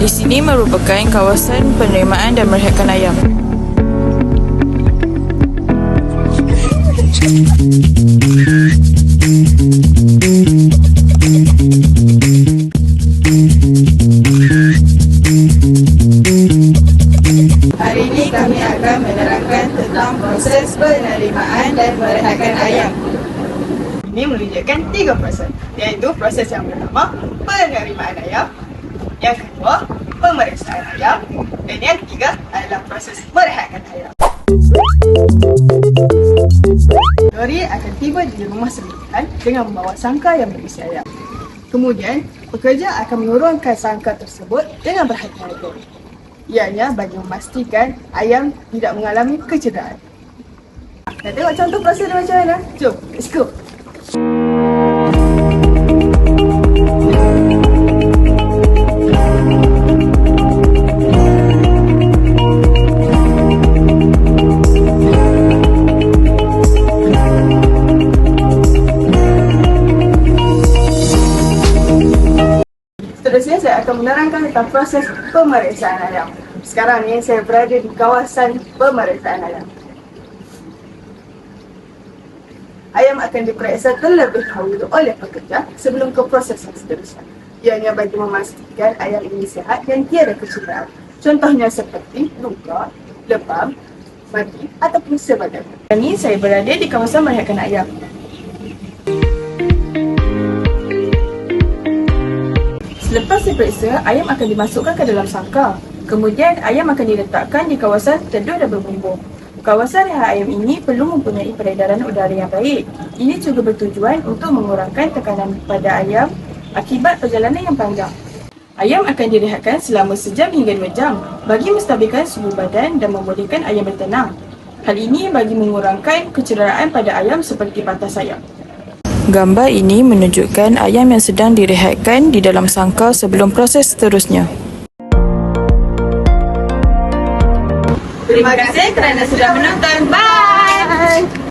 Di sini merupakan kawasan penerimaan dan merehatkan ayam. Hari ini kami akan menerangkan tentang proses penerimaan dan merehatkan ayam. Ini menunjukkan 3 proses, iaitu proses yang pertama, penerimaan ayam, yang kedua, pemeriksaan ayam, dan yang ketiga adalah proses merehatkan ayam. Dori akan tiba di rumah sembilan dengan membawa sangkar yang berisi ayam. Kemudian, pekerja akan menurunkan sangkar tersebut dengan berhati-hati. Ianya bagi memastikan ayam tidak mengalami kecederaan. Nak tengok contoh proses dia macam mana? Jom, let's go! Seterusnya saya akan menerangkan tentang proses pemeriksaan ayam. Sekarang ni saya berada di kawasan pemeriksaan ayam. Ayam akan diperiksa terlebih dahulu oleh pekerja sebelum ke proses yang seterusnya. Ianya bagi memastikan ayam ini sihat dan tiada kecederaan. Contohnya seperti luka, lebam, mati ataupun sebagainya. Ini saya berada di kawasan merehatkan ayam. Selepas diperiksa, ayam akan dimasukkan ke dalam sangkar. Kemudian, ayam akan diletakkan di kawasan teduh dan berbumbung. Kawasan rehat ayam ini perlu mempunyai peredaran udara yang baik. Ini juga bertujuan untuk mengurangkan tekanan pada ayam akibat perjalanan yang panjang. Ayam akan direhatkan selama sejam hingga 2 jam bagi menstabilkan suhu badan dan membolehkan ayam bertenang. Hal ini bagi mengurangkan kecederaan pada ayam seperti patah sayap. Gambar ini menunjukkan ayam yang sedang direhatkan di dalam sangkar sebelum proses seterusnya. Terima kasih kerana sudah menonton. Bye!